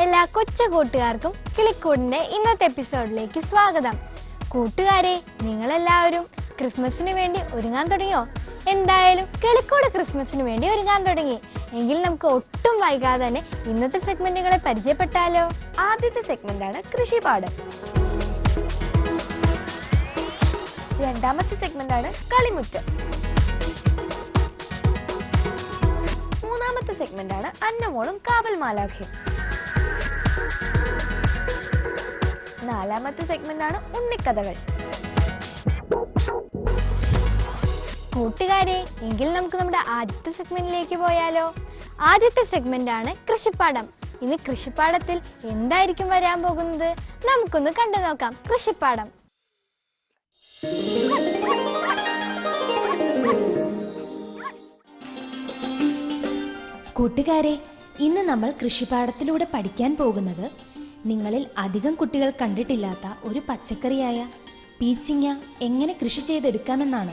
എല്ലാ കൊച്ചു കൂട്ടുകാർക്കും കിളിക്കൂടിന്റെ ഇന്നത്തെ എപ്പിസോഡിലേക്ക് സ്വാഗതം. കൂട്ടുകാരെ, നിങ്ങളെല്ലാവരും ക്രിസ്മസിന് വേണ്ടി ഒരുങ്ങാൻ തുടങ്ങിയോ? എന്തായാലും കിളിക്കൂട് ക്രിസ്മസിന് വേണ്ടി ഒരുങ്ങാൻ തുടങ്ങി. എങ്കിൽ നമുക്ക് ഒട്ടും വൈകാതെ തന്നെ ഇന്നത്തെ സെഗ്മെന്റുകളെ പരിചയപ്പെട്ടാലോ? ആദ്യത്തെ സെഗ്മെന്റാണ് കൃഷിപാഠം. രണ്ടാമത്തെ സെഗ്മെന്റാണ് കളിമുറ്റം. മൂന്നാമത്തെ സെഗ്മെന്റാണ് അന്നമോളും കാവൽ മാലാഖയും. നാലാമത്തെ സെഗ്മെന്റാണ് ഉണ്ണിക്കഥകൾ. കൂട്ടുകാരെ, എങ്കിൽ നമുക്ക് നമ്മുടെ ആദ്യത്തെ സെഗ്മെന്റിലേക്ക് പോയാലോ? ആദ്യത്തെ സെഗ്മെന്റാണ് കൃഷിപ്പാഠം. ഇന്ന് കൃഷിപ്പാഠത്തിൽ എന്തായിരിക്കും വരാൻ പോകുന്നത്? നമുക്കൊന്ന് കണ്ടു നോക്കാം. കൃഷിപ്പാഠം. കൂട്ടുകാരെ, ഇന്ന് നമ്മൾ കൃഷിപ്പാഠത്തിലൂടെ പഠിക്കാൻ പോകുന്നത് നിങ്ങളിൽ അധികം കുട്ടികൾ കണ്ടിട്ടില്ലാത്ത ഒരു പച്ചക്കറിയായ പീച്ചിങ്ങ എങ്ങനെ കൃഷി ചെയ്തെടുക്കാമെന്നാണ്.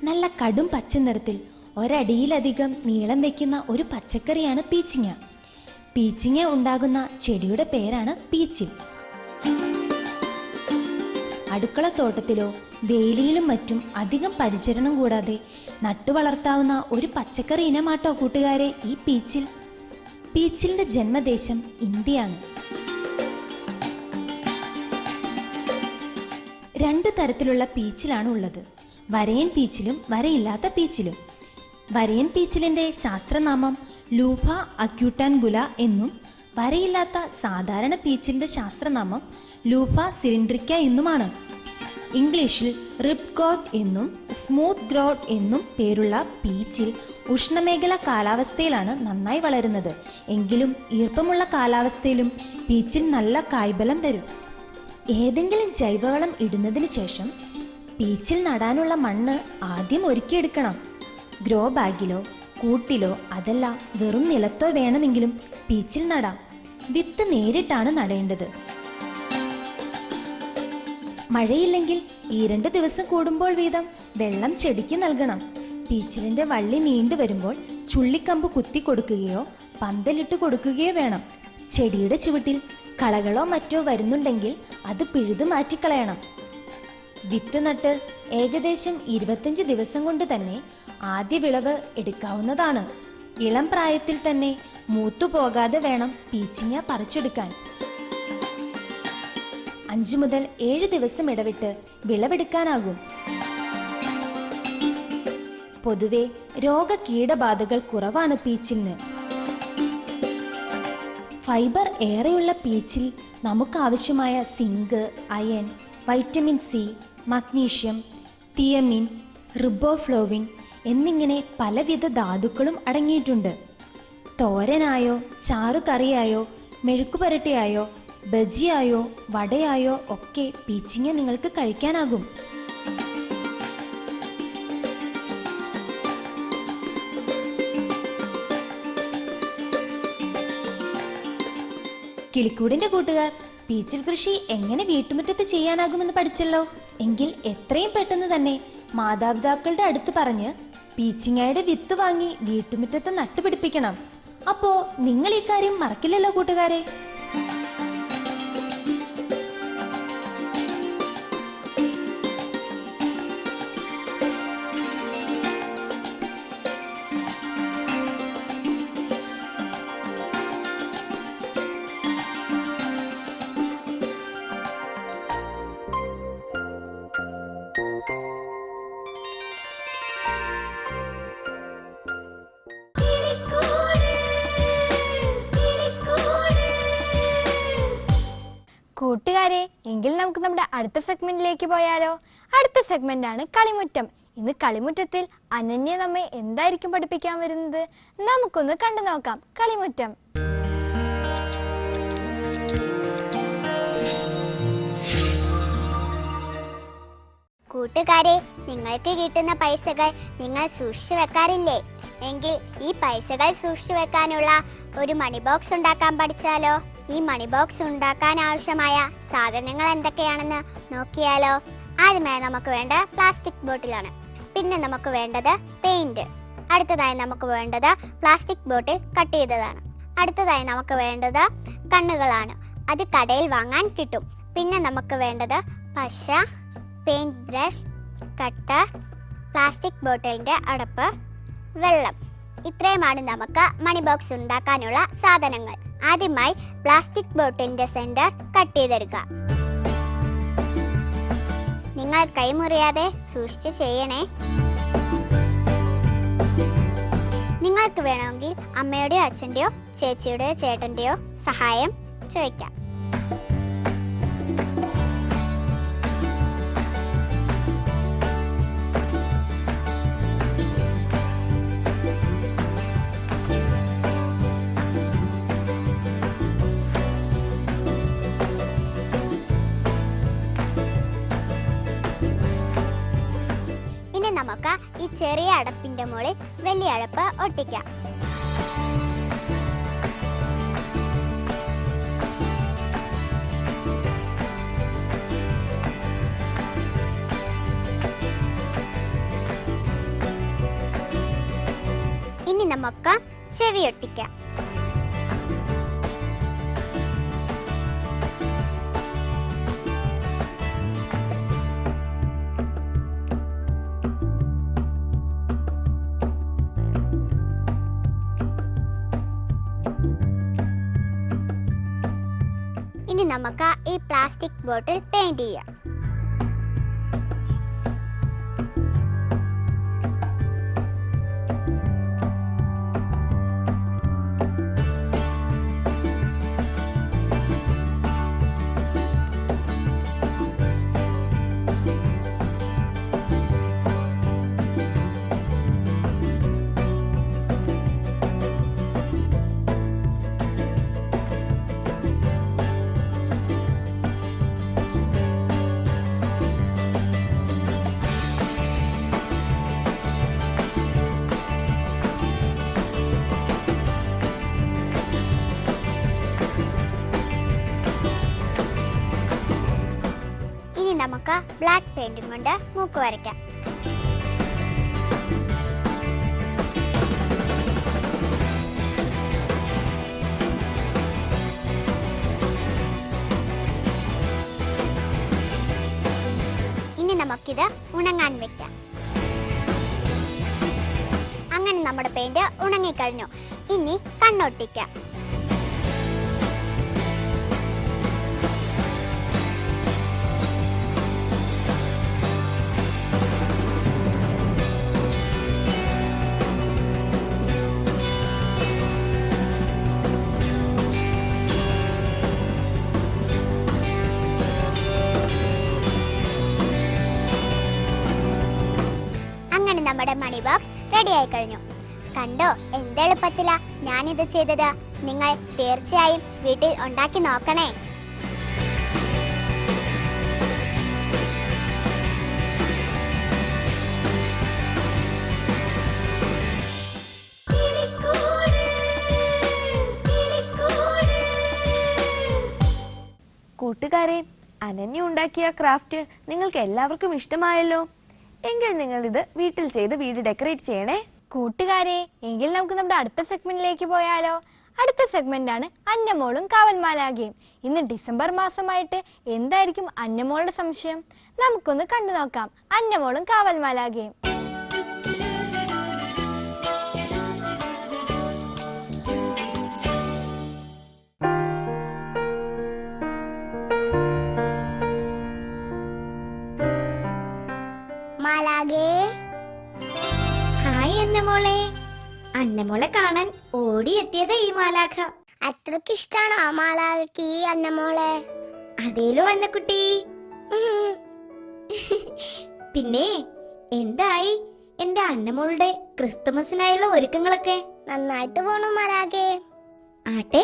നല്ല കടും പച്ച നിറത്തിൽ ഒരടിയിലധികം നീളം വയ്ക്കുന്ന ഒരു പച്ചക്കറിയാണ് പീച്ചിങ്ങ. പീച്ചിങ്ങ ഉണ്ടാകുന്ന ചെടിയുടെ പേരാണ് പീച്ചിൽ. അടുക്കളത്തോട്ടത്തിലോ വേലിയിലും മറ്റും അധികം പരിചരണം കൂടാതെ നട്ടുവളർത്താവുന്ന ഒരു പച്ചക്കറി ഇനമാട്ടോ കൂട്ടുകാരെ ഈ പീച്ചിൽ. പീച്ചിലിന്റെ ജന്മദേശം ഇന്ത്യയാണ്. രണ്ടു തരത്തിലുള്ള പീച്ചിലാണ് ഉള്ളത്: വരയൻ പീച്ചിലും വരയില്ലാത്ത പീച്ചിലും. വരയൻ പീച്ചിലിന്റെ ശാസ്ത്രനാമം ലൂഫ അക്യൂട്ടാൻഗുല എന്നും വരയില്ലാത്ത സാധാരണ പീച്ചിലിന്റെ ശാസ്ത്രനാമം ലൂഫ സിലിൻഡ്രിക്ക എന്നുമാണ്. ഇംഗ്ലീഷിൽ റിപ്പ് ഗോഡ് എന്നും സ്മൂത്ത് ഗ്രോഡ് എന്നും പേരുള്ള പീച്ചിൽ ഉഷ്ണമേഖല കാലാവസ്ഥയിലാണ് നന്നായി വളരുന്നത്. എങ്കിലും ഈർപ്പമുള്ള കാലാവസ്ഥയിലും പീച്ചിൽ നല്ല കായ്ഫലം തരും. ഏതെങ്കിലും ജൈവവളം ഇടുന്നതിന് ശേഷം പീച്ചിൽ നടാനുള്ള മണ്ണ് ആദ്യം ഒരുക്കിയെടുക്കണം. ഗ്രോ ബാഗിലോ കൂട്ടിലോ അതല്ല വെറും നിലത്തോ വേണമെങ്കിലും പീച്ചിൽ നടാം. വിത്ത് നേരിട്ടാണ് നടേണ്ടത്. മഴയില്ലെങ്കിൽ 2 ദിവസം കൂടുമ്പോൾ വീതം വെള്ളം ചെടിക്ക് നൽകണം. പീച്ചിലിന്റെ വള്ളി നീണ്ടു വരുമ്പോൾ ചുള്ളിക്കമ്പ് കുത്തി കൊടുക്കുകയോ പന്തലിട്ട് കൊടുക്കുകയോ വേണം. ചെടിയുടെ ചുവട്ടിൽ കളകളോ മറ്റോ വരുന്നുണ്ടെങ്കിൽ അത് പിഴുതു മാറ്റിക്കളയണം. വിത്ത് നട്ട് ഏകദേശം 25 ദിവസം കൊണ്ട് തന്നെ ആദ്യ വിളവ് എടുക്കാവുന്നതാണ്. ഇളം പ്രായത്തിൽ തന്നെ മൂത്തുപോകാതെ വേണം പീച്ചിങ്ങ പറിച്ചെടുക്കാൻ. 5 മുതൽ 7 ദിവസം ഇടവിട്ട് വിളവെടുക്കാനാകും. പൊതുവെ രോഗകീടബാധകൾ കുറവാണ് പീച്ചിലിന്. ഫൈബർ ഏറെയുള്ള പീച്ചിൽ നമുക്കാവശ്യമായ zinc, iron, vitamin C, magnesium, thiamine, riboflavin എന്നിങ്ങനെ പലവിധ ധാതുക്കളും അടങ്ങിയിട്ടുണ്ട്. തോരനായോ ചാറുകറിയായോ മെഴുക്കുപുരട്ടിയായോ ബജിയായോ വടയായോ ഒക്കെ പീച്ചിങ്ങ നിങ്ങൾക്ക് കഴിക്കാനാകും. കിളിക്കൂടിന്റെ കൂട്ടുകാർ, പീച്ചിൽ കൃഷി എങ്ങനെ വീട്ടുമുറ്റത്ത് ചെയ്യാനാകുമെന്ന് പഠിച്ചല്ലോ. എങ്കിൽ എത്രയും പെട്ടെന്ന് തന്നെ മാതാപിതാക്കളുടെ അടുത്ത് പറഞ്ഞ് പീച്ചിങ്ങയുടെ വിത്ത് വാങ്ങി വീട്ടുമുറ്റത്ത് നട്ടുപിടിപ്പിക്കണം. അപ്പോ നിങ്ങൾ ഈ കാര്യം മറക്കില്ലല്ലോ കൂട്ടുകാരെ. കൂട്ടുകാരെ, എങ്കിൽ നമുക്ക് നമ്മുടെ അടുത്ത സെഗ്മെന്റിലേക്ക് പോയാലോ? അടുത്ത സെഗ്മെന്റാണ് കളിമുറ്റം. ഇന്ന് കളിമുറ്റത്തിൽ അനന്യ നമ്മെ എന്തായിരിക്കും പഠിപ്പിക്കാൻ വരുന്നത്? നമുക്കൊന്ന് കണ്ടു നോക്കാം. കളിമുറ്റം. കൂട്ടുകാരെ, നിങ്ങൾക്ക് കിട്ടുന്ന പൈസകൾ നിങ്ങൾ സൂക്ഷിച്ചു വെക്കാറില്ലേ? എങ്കിൽ ഈ പൈസകൾ സൂക്ഷിച്ചു വെക്കാനുള്ള ഒരു മണി ബോക്സ് ഉണ്ടാക്കാൻ പഠിച്ചാലോ? ഈ മണി ബോക്സ് ഉണ്ടാക്കാൻ ആവശ്യമായ സാധനങ്ങൾ എന്തൊക്കെയാണെന്ന് നോക്കിയാലോ? ആദ്യമായി നമുക്ക് വേണ്ട പ്ലാസ്റ്റിക് ബോട്ടിലാണ്. പിന്നെ നമുക്ക് വേണ്ടത് പെയിന്റ്. അടുത്തതായി നമുക്ക് വേണ്ടത് പ്ലാസ്റ്റിക് ബോട്ടിൽ കട്ട് ചെയ്തതാണ്. അടുത്തതായി നമുക്ക് വേണ്ടത് കണ്ണുകളാണ്. അത് കടയിൽ വാങ്ങാൻ കിട്ടും. പിന്നെ നമുക്ക് വേണ്ടത് പശ, പെയിന്റ് ബ്രഷ്, കട്ടർ, പ്ലാസ്റ്റിക് ബോട്ടിലിന്റെ അടപ്പ്, വെള്ളം. ഇത്രയുമാണ് നമുക്ക് മണി ബോക്സ് ഉണ്ടാക്കാനുള്ള സാധനങ്ങൾ. ആദ്യമായി പ്ലാസ്റ്റിക് ബോട്ടിലിന്റെ സെന്റർ കട്ട് ചെയ്തെടുക്കുക. നിങ്ങൾ കൈമുറിയാതെ സൂക്ഷിച്ച് ചെയ്യണേ. നിങ്ങൾക്ക് വേണമെങ്കിൽ അമ്മയുടെയോ അച്ഛൻ്റെയോ ചേച്ചിയുടെയോ ചേട്ടൻ്റെയോ സഹായം ചോദിക്കാം. ഇനി നമുക്ക് ഈ ചെറിയ അടപ്പിന്റെ മുകളിൽ വലിയ അടപ്പ് ഒട്ടിക്കാം. ഇനി നമുക്ക് ചെവി ഒട്ടിക്കാം. ഇനി നമുക്ക് ഈ പ്ലാസ്റ്റിക് ബോട്ടിൽ പെയിന്റ് ചെയ്യാം. നമുക്ക് ബ്ലാക്ക് പെയിന്റും കൊണ്ട് മൂക്ക് വരയ്ക്കാം. ഇനി നമുക്കിത് ഉണങ്ങാൻ വെക്കാം. അങ്ങനെ നമ്മുടെ പെയിന്റ് ഉണങ്ങിക്കഴിഞ്ഞു. ഇനി കണ്ണൊട്ടിക്കാം. നമ്മുടെ മണി ബോക്സ് റെഡി ആയി കഴിഞ്ഞു. കണ്ടോ എന്ത് എളുപ്പത്തിലാ ഞാനിത് ചെയ്തത്. നിങ്ങൾ തീർച്ചയായും വീട്ടിൽ ഉണ്ടാക്കി നോക്കണേ. കൂട്ടുകാരെ, അനന്യ ഉണ്ടാക്കിയ ക്രാഫ്റ്റ് നിങ്ങൾക്ക് എല്ലാവർക്കും ഇഷ്ടമായല്ലോ. എങ്കിൽ നിങ്ങൾ ഇത് വീട്ടിൽ ചെയ്ത് വീട് ഡെക്കറേറ്റ് ചെയ്യണേ. കൂട്ടുകാരെ, എങ്കിൽ നമുക്ക് നമ്മുടെ അടുത്ത സെഗ്മെന്റിലേക്ക് പോയാലോ. അടുത്ത സെഗ്മെന്റ് ആണ് അന്നമോളും കാവൽമാലാഖയും. ഇന്ന് ഡിസംബർ മാസമായിട്ട് എന്തായിരിക്കും അന്നമോളുടെ സംശയം? നമുക്കൊന്ന് കണ്ടു നോക്കാം. അന്നമോളും കാവൽമാലാഖയും. ഹായ് അന്നമോളെ. അന്നമോളെ കാണാൻ ഓടിയെത്തിയതാ ഈ മാലാഖ. അത്രക്ക് ഇഷ്ടാണോ ആ മാലാഖയ്ക്ക് ഈ അന്നമോളെ? അതേലോ അന്നക്കുട്ടി. പിന്നെ എന്തായി എന്റെ അന്നമോളുടെ ക്രിസ്തുമസിനായുള്ള ഒരുക്കങ്ങളൊക്കെ? നന്നായിട്ട് പോണു മാലാഖേ. ആട്ടെ,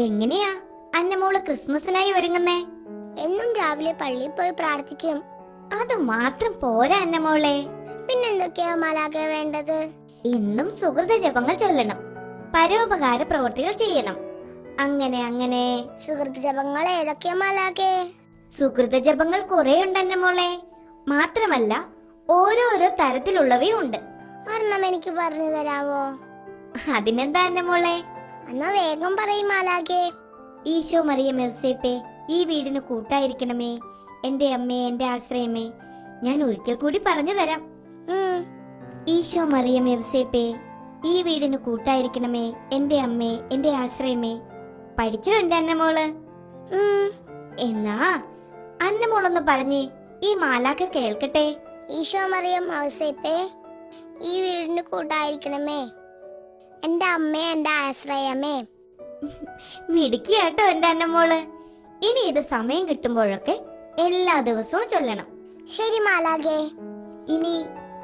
എങ്ങനെയാ അന്നമോള് ക്രിസ്മസിനായി ഒരുങ്ങുന്നേ? എന്നും രാവിലെ പള്ളിയിൽ പോയി പ്രാർത്ഥിക്കും. അത് മാത്രം പോരാ അന്നമോളെ. പിന്നെന്തൊക്കെയാ മാലാഖ വേണ്ടത്? എന്നും സുഹൃത ജപങ്ങൾ ചൊല്ലണം, പരോപകാര പ്രവർത്തികൾ ചെയ്യണം. അങ്ങനെ സുഹൃത്ത് ജപങ്ങൾ ഏതൊക്കെയാ മാലാഖേ? സുഹൃത ജപങ്ങൾ കുറെ ഉണ്ട് അന്നമോളെ. മാത്രമല്ല ഓരോരോ തരത്തിലുള്ളവയും ഉണ്ട്. ഒരെണ്ണം എനിക്ക് പറഞ്ഞു തരാവോ? അതിനെന്താ അന്നമോളെ? എന്നാ വേഗം പറയും മാലാഖേ. ഈശോ മറിയം യൗസേപ്പേ, ഈ വീടിന് കൂട്ടായിരിക്കണമേ. എന്റെ അമ്മേ, എന്റെ ആശ്രയമേ. ഞാൻ ഒരിക്കൽ കൂടി പറഞ്ഞു തരാം. ഈശോ മറിയം യൗസേപ്പേ, ഈ വീടിന് കൂട്ടായിരിക്കണമേ. എന്റെ അമ്മേ, എന്റെ ആശ്രയമേ. പഠിച്ചോ എന്റെ അന്നമോള്? എന്നാ അന്നമോളൊന്ന് പറഞ്ഞേ, ഈ മാലാഖ കേൾക്കട്ടെ. ഈശോ മറിയം ഔസേപ്പേ, ഈ വീടിന് കൂട്ടായിരിക്കണമേ. എന്റെ അമ്മേ, എന്റെ ആശ്രയമേ. മിടുക്കിയാട്ടോ എന്റെ അന്നമോള്. ഇനി ഇത് സമയം കിട്ടുമ്പോഴൊക്കെ എല്ലാ ദിവസവും ചൊല്ലണം. ശരി മാലാഖേ. ഇനി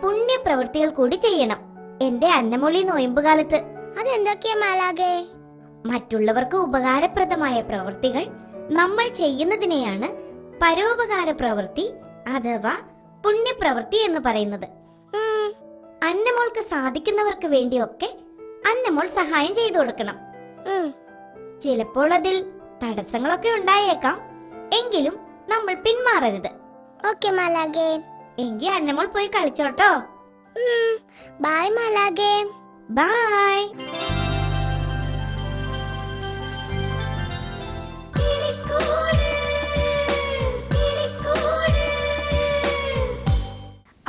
പുണ്യപ്രവൃത്തികൾ കൂടി ചെയ്യണം എന്റെ അന്നമൊളി നോയമ്പുകാലത്ത്. അതെന്തൊക്കെയാ മാലാഖേ? മറ്റുള്ളവർക്ക് ഉപകാരപ്രദമായ പ്രവൃത്തികൾ നമ്മൾ ചെയ്യുന്നതിനെയാണ് പരോപകാര പ്രവൃത്തി അഥവാ പുണ്യപ്രവൃത്തി എന്ന് പറയുന്നത്. അന്നമോൾക്ക് സാധിക്കുന്നവർക്ക് വേണ്ടിയൊക്കെ അന്നമോൾ സഹായം ചെയ്തു കൊടുക്കണം. ചിലപ്പോൾ അതിൽ തടസ്സങ്ങളൊക്കെ ഉണ്ടായേക്കാം, എങ്കിലും നമ്മൾ പിന്മാറരുത്. ഓക്കേ മാലാഖേ. എങ്കിൽ അന്നമോൾ പോയി കളിച്ചോട്ടോ. ബൈ മാലാഖേ. ബൈ.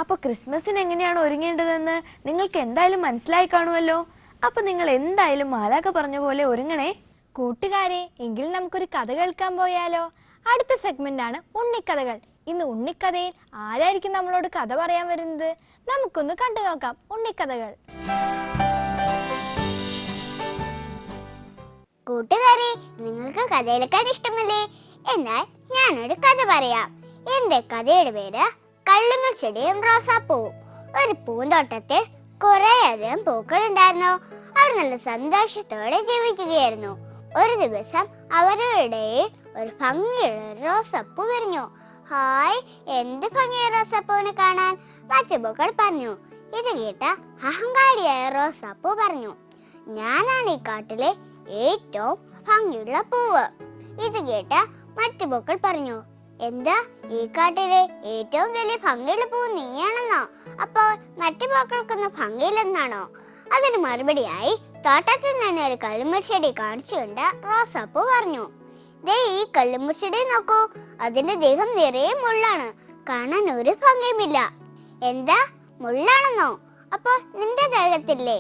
അപ്പൊ ക്രിസ്മസിന് എങ്ങനെയാണ് ഒരുങ്ങേണ്ടതെന്ന് നിങ്ങൾക്ക് എന്തായാലും മനസ്സിലായി കാണുമല്ലോ. അപ്പൊ നിങ്ങൾ എന്തായാലും മാലാഖ പറഞ്ഞ പോലെ ഒരുങ്ങണേ. കൂട്ടുകാരെ, എങ്കിൽ നമുക്കൊരു കഥ കേൾക്കാൻ പോയാലോ? അടുത്ത സെഗ്മെന്റ് ആണ് ഉണ്ണിക്കഥകൾ. ഇന്ന് ഉണ്ണിക്കഥയിൽ ആരായിരിക്കും നമ്മളോട് കഥ പറയാൻ വരുന്നത്? നമുക്കൊന്ന് കണ്ടു നോക്കാം ഉണ്ണിക്കഥകൾ. കൂട്ടുകാരെ, നിങ്ങൾക്ക് കഥ കേൾക്കാൻ ഇഷ്ടമല്ലേ? എന്നാൽ ഞാനൊരു കഥ പറയാം. എന്റെ കഥയുടെ പേര് കള്ളിമുൾ ചെടിയും റോസാപ്പൂവും. ഒരു പൂന്തോട്ടത്തിൽ കുറേയധികം പൂക്കൾ ഉണ്ടായിരുന്നു. അവർ നല്ല സന്തോഷത്തോടെ ജീവിക്കുകയായിരുന്നു. ഒരു ദിവസം അവരുടെ ഇടയിൽ ഒരു ഭംഗിയുള്ള റോസാപ്പൂ വിരിഞ്ഞു. ഹായ്, എന്ത് ഭംഗിയ റോസാപ്പൂവിനെ കാണാൻ, മറ്റു പൂക്കൾ പറഞ്ഞു. ഇത് കേട്ട അഹങ്കാരിയായ റോസാപ്പൂ പറഞ്ഞു, ഞാനാണ് ഈ കാട്ടിലെ ഏറ്റവും ഭംഗിയുള്ള പൂവ്. ഇത് കേട്ട മറ്റു പൂക്കൾ പറഞ്ഞു, എന്താ ഈ കാട്ടിലെ ഏറ്റവും വലിയ ഭംഗിയുള്ള പൂവ് നീയാണെന്നോ? അപ്പോൾ മറ്റു പൂക്കൾക്കൊന്നും ഭംഗിയില്ലെന്നാണോ? അതിന് മറുപടിയായി തോട്ടത്തിൽ നിന്ന് ഒരു കള്ളിമുൾച്ചെടി കാണിച്ചുകൊണ്ട് റോസാപ്പൂ പറഞ്ഞു, ദേ ഈ കള്ളിമുൾച്ചെടി നോക്കൂ, അതിന്റെ ദേഹം നിറയെ മുള്ളാണ്, കാണാൻ ഒരു ഭംഗിയുമില്ല. എന്താ, മുള്ളാണെന്നോ? അപ്പോൾ നിന്റെ ദേഹത്തില്ലേ?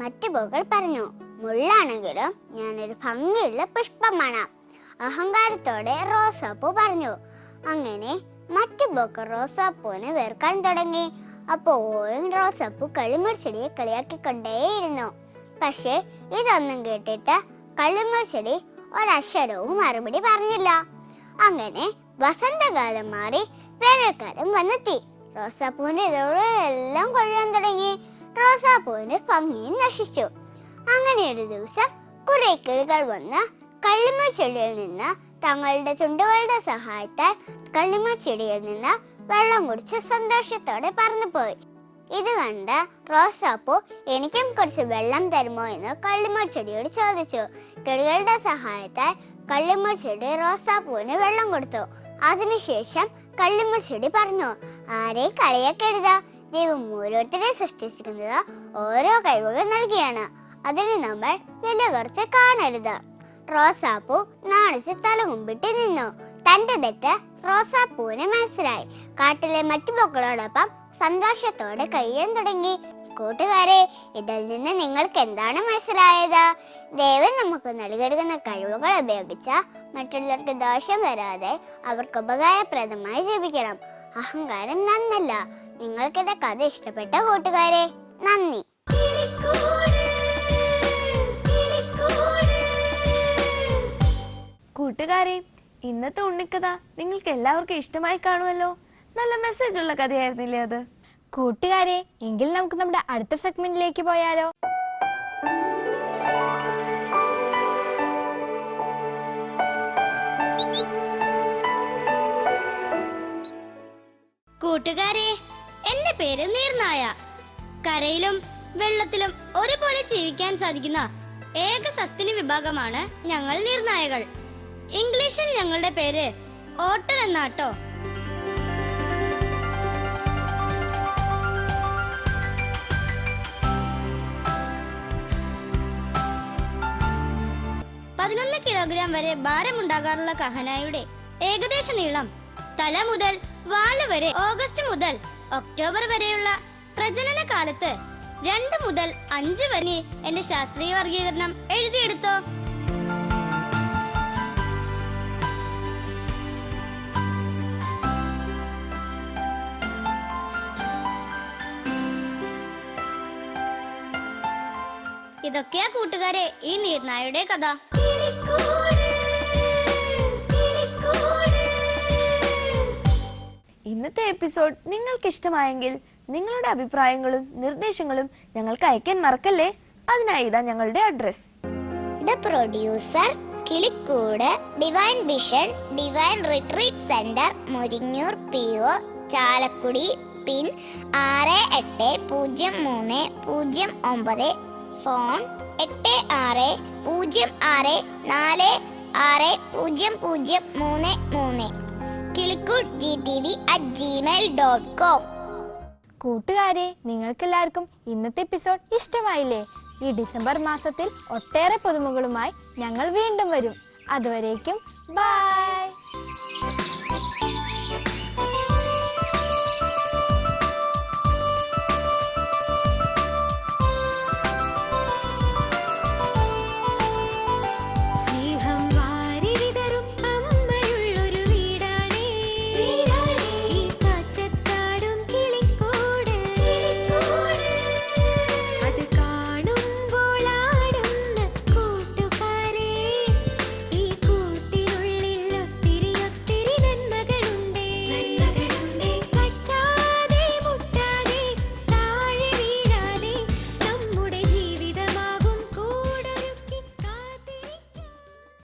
മറ്റു പൂക്കൾ പറഞ്ഞു, മുള്ളാണെങ്കിലും ഞാനൊരു ഭംഗിയുള്ള പുഷ്പമാണ്. അഹങ്കാരത്തോടെ റോസാപ്പൂ പറഞ്ഞു. അങ്ങനെ മറ്റു പൂക്കൾ റോസാപ്പൂവിനെ വെറുക്കാൻ തുടങ്ങി. അപ്പോഴും റോസാപ്പൂ കള്ളിമുൾച്ചെടിയെ കളിയാക്കിക്കൊണ്ടേയിരുന്നു. പക്ഷെ ഇതൊന്നും കേട്ടിട്ട് കള്ളിമുൾച്ചെടി ഒരക്ഷരവും മറുപടി പറഞ്ഞില്ല. അങ്ങനെ വസന്തകാലം മാറി വേനൽക്കാലം വന്നെത്തി. റോസാപ്പൂവിന്റെ ഇതോടെല്ലാം കൊഴിയാൻ തുടങ്ങി. റോസാപ്പൂവിന്റെ ഭംഗിയും നശിച്ചു. അങ്ങനെ ഒരു ദിവസം കുറെ കിളികൾ വന്ന് കള്ളിമുൾച്ചെടിയിൽ നിന്ന് തങ്ങളുടെ ചുണ്ടുകളുടെ സഹായത്താൽ കള്ളിമുൾച്ചെടിയിൽ നിന്ന് വെള്ളം കുടിച്ച് സന്തോഷത്തോടെ പറന്നുപോയി. ഇത് കണ്ട് റോസാപ്പൂ എനിക്കും കുറച്ച് വെള്ളം തരുമോ എന്ന് കള്ളിമുൾച്ചെടിയോട് ചോദിച്ചു. കിളികളുടെ സഹായത്താൽ കള്ളിമുൾച്ചെടി റോസാപ്പൂവിന് വെള്ളം കൊടുത്തു. അതിനുശേഷം കള്ളിമുൾച്ചെടി പറഞ്ഞു, ആരെയും കളിയാക്കരുത്. ദൈവം ഓരോരുത്തരെ സൃഷ്ടിച്ചിരിക്കുന്നത് ഓരോ കഴിവുകൾ നൽകിയാണ്. അതിന് നമ്മൾ വില കുറച്ച് കാണരുത്. റോസാപ്പൂ നാണിച്ച് തലകുമ്പിട്ട് നിന്നു. തന്റെ തെറ്റ് റോസാപ്പൂവിന് മനസ്സിലായി. കാട്ടിലെ മറ്റു പൂക്കളോടൊപ്പം സന്തോഷത്തോടെ കഴിയാൻ തുടങ്ങി. കൂട്ടുകാരെ, ഇതിൽ നിന്ന് നിങ്ങൾക്ക് എന്താണ് മനസ്സിലായത്? ദൈവം നമുക്ക് നൽകിയിരിക്കുന്ന കഴിവുകൾ ഉപയോഗിച്ച് മറ്റുള്ളവർക്ക് ദോഷം വരാതെ അവർക്ക് ഉപകാരപ്രദമായി ജീവിക്കണം. അഹങ്കാരം നന്നല്ല. നിങ്ങൾക്കിന്റെ കഥ ഇഷ്ടപ്പെട്ട കൂട്ടുകാരെ, നന്ദി. കൂട്ടുകാരെ, ഇന്നത്തെ ഉണ്ണിക്കഥ നിങ്ങൾക്ക് എല്ലാവർക്കും ഇഷ്ടമായി കാണുമല്ലോ. നല്ല മെസ്സേജ് ഉള്ള കഥയായിരുന്നില്ലേ അത്? കൂട്ടുകാരെ, എങ്കിൽ നമുക്ക് നമ്മുടെ അടുത്ത സെഗ്മെന്റിലേക്ക് പോയാലോ? കൂട്ടുകാരെ, എന്റെ പേര് നീർനായ. കരയിലും വെള്ളത്തിലും ഒരുപോലെ ജീവിക്കാൻ സാധിക്കുന്ന ഏക സസ്തനി വിഭാഗമാണ് ഞങ്ങൾ നീർനായകൾ. ഇംഗ്ലീഷിൽ ഞങ്ങളുടെ പേര് ഓട്ടർ എന്നാട്ടോ. കിലോഗ്രാം വരെ ഭാരമുണ്ടാകാറുള്ള കഹനായുടെ ഏകദേശ നീളം തല മുതൽ വാല് വരെ ഓഗസ്റ്റ് മുതൽ ഒക്ടോബർ വരെയുള്ള പ്രജനന കാലത്ത് 2 മുതൽ 5 വരെ എന്റെ ശാസ്ത്രീയ വർഗീകരണം എഴുതിയെടുത്തോ. ഇതൊക്കെയാ കൂട്ടുകാരെ ഈ നീർനായയുടെ കഥ. ഇന്നത്തെ എപ്പിസോഡ് നിങ്ങൾക്ക് ഇഷ്ടമായെങ്കിൽ നിങ്ങളുടെ അഭിപ്രായങ്ങളും നിർദ്ദേശങ്ങളും ഞങ്ങൾക്ക് അയക്കാൻ മറക്കല്ലേ. അതിനായി ഇതാ ഞങ്ങളുടെ address. The producer Kilikkoodu, divine vision, divine retreat centre, Muringoor PO, Chalakudy, pin 680309, phone 8606460033, Kilikkoodu gtv@gmail.com. കൂട്ടുകാരെ, നിങ്ങൾക്കെല്ലാവർക്കും ഇന്നത്തെ എപ്പിസോഡ് ഇഷ്ടമായില്ലേ? ഈ ഡിസംബർ മാസത്തിൽ ഒട്ടേറെ പുതുമകളുമായി ഞങ്ങൾ വീണ്ടും വരും. അതുവരേക്കും ബൈ.